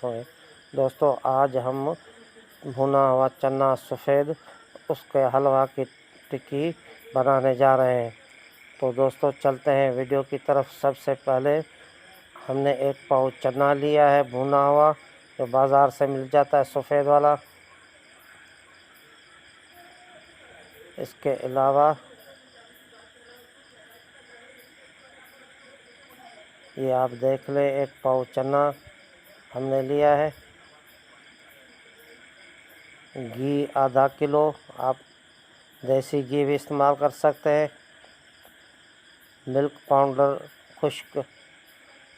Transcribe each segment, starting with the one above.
हैं। दोस्तों आज हम भुना हुआ चना सफ़ेद उसके हलवा की टिक्की बनाने जा रहे हैं। तो दोस्तों चलते हैं वीडियो की तरफ। सबसे पहले हमने एक पाव चना लिया है भुना हुआ, जो बाज़ार से मिल जाता है सफ़ेद वाला। इसके अलावा ये आप देख लें, एक पाव चना हमने लिया है। घी आधा किलो, आप देसी घी भी इस्तेमाल कर सकते हैं। मिल्क पाउडर, खुश्क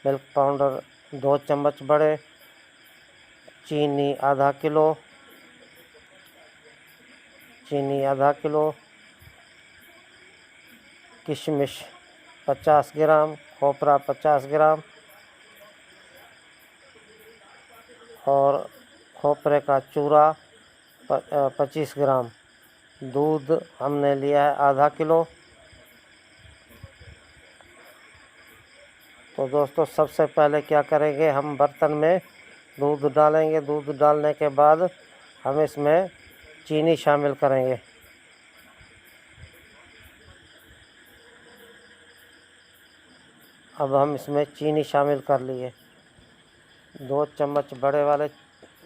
मिल्क पाउडर 2 चम्मच बड़े। चीनी आधा किलो, किशमिश 50 ग्राम, खोपरा 50 ग्राम और खोपरे का चूरा 25 ग्राम। दूध हमने लिया है आधा किलो। तो दोस्तों सबसे पहले क्या करेंगे, हम बर्तन में दूध डालेंगे। दूध डालने के बाद हम इसमें चीनी शामिल करेंगे। अब हम इसमें चीनी शामिल कर लिए। 2 चम्मच बड़े वाले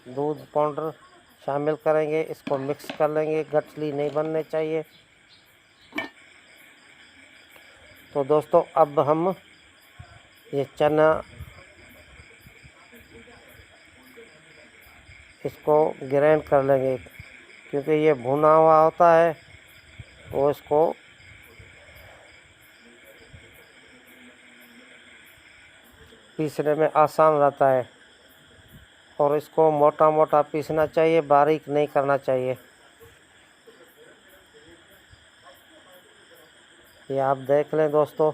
दूध पाउडर शामिल करेंगे। इसको मिक्स कर लेंगे, गठली नहीं बनने चाहिए। तो दोस्तों अब हम ये चना इसको ग्राइंड कर लेंगे, क्योंकि ये भुना हुआ होता है तो इसको पीसने में आसान रहता है। और इसको मोटा मोटा पीसना चाहिए, बारीक नहीं करना चाहिए। ये आप देख लें दोस्तों।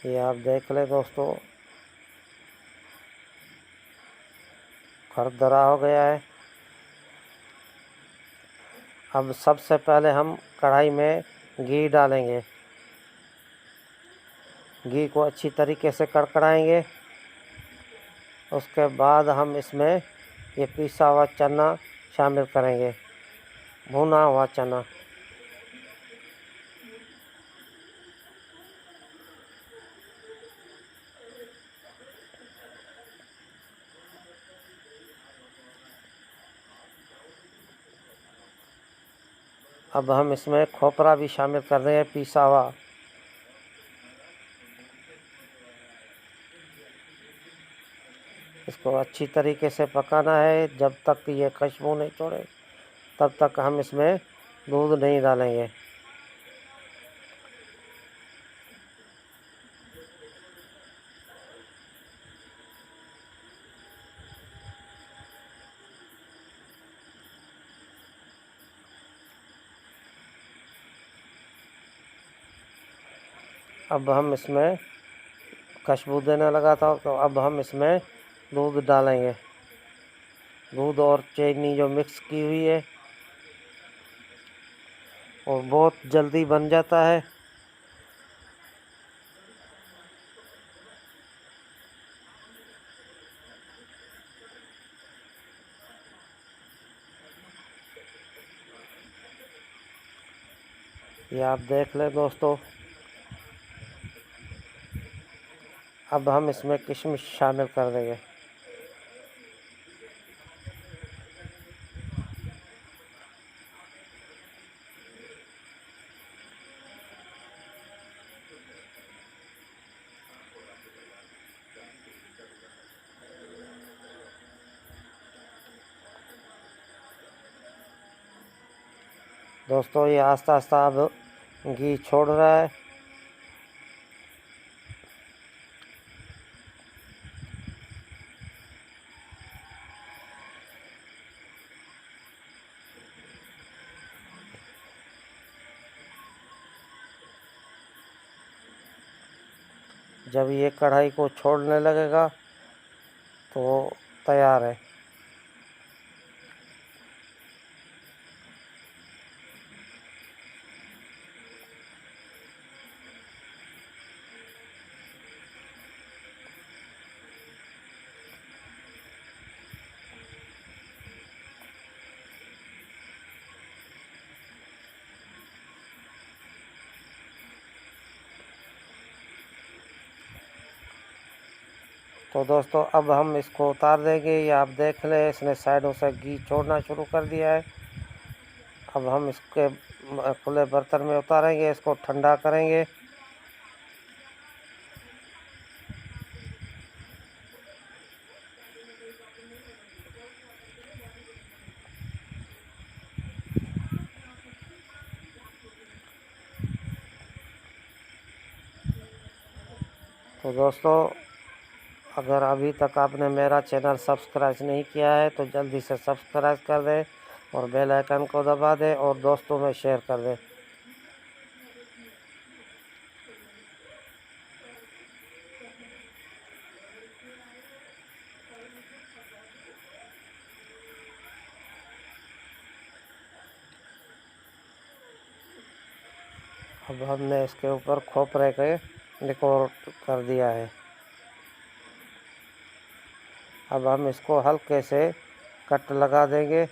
ये आप देख लें दोस्तों, खरदरा हो गया है। अब सबसे पहले हम कढ़ाई में घी डालेंगे। घी को अच्छी तरीके से कड़कड़ाएंगे। उसके बाद हम इसमें ये पिसा हुआ चना शामिल करेंगे, भुना हुआ चना। अब हम इसमें खोपरा भी शामिल कर रहे हैं, पिसा हुआ। इसको अच्छी तरीके से पकाना है। जब तक ये खुशबू नहीं छोड़े तब तक हम इसमें दूध नहीं डालेंगे। अब हम इसमें खुशबू देने लगा था, तो अब हम इसमें दूध डालेंगे। दूध और चीनी जो मिक्स की हुई है, और बहुत जल्दी बन जाता है। ये आप देख लें दोस्तों। अब हम इसमें किशमिश शामिल कर देंगे। दोस्तों ये आस्ता आस्ता अब घी छोड़ रहा है। जब ये कढ़ाई को छोड़ने लगेगा तो तैयार है। तो दोस्तों अब हम इसको उतार देंगे। ये आप देख लें, इसने साइडों से घी छोड़ना शुरू कर दिया है। अब हम इसके खुले बर्तन में उतारेंगे, इसको ठंडा करेंगे। तो दोस्तों अगर अभी तक आपने मेरा चैनल सब्सक्राइब नहीं किया है तो जल्दी से सब्सक्राइब कर दें और बेल आइकन को दबा दें और दोस्तों में शेयर कर दें। अब हमने इसके ऊपर खोपरे के निकोर कर दिया है। अब हम इसको हल्के से कट लगा देंगे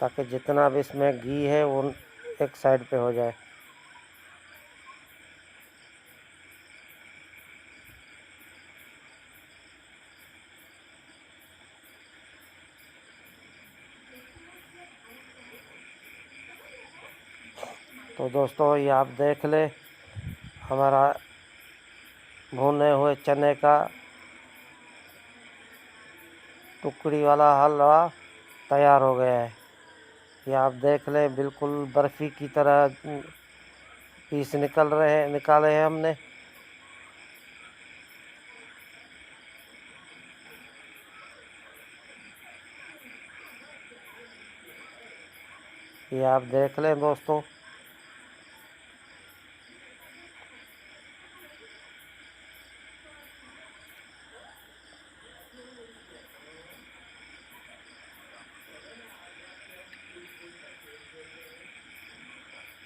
ताकि जितना भी इसमें घी है वो एक साइड पे हो जाए। तो दोस्तों ये आप देख ले, हमारा भुने हुए चने का टुकड़ी वाला हलवा तैयार हो गया है। ये आप देख लें, बिल्कुल बर्फ़ी की तरह पीस निकाले हैं हमने। ये आप देख लें दोस्तों।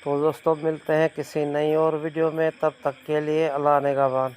तो दोस्तों मिलते हैं किसी नई और वीडियो में, तब तक के लिए अल्लाह निगहबान।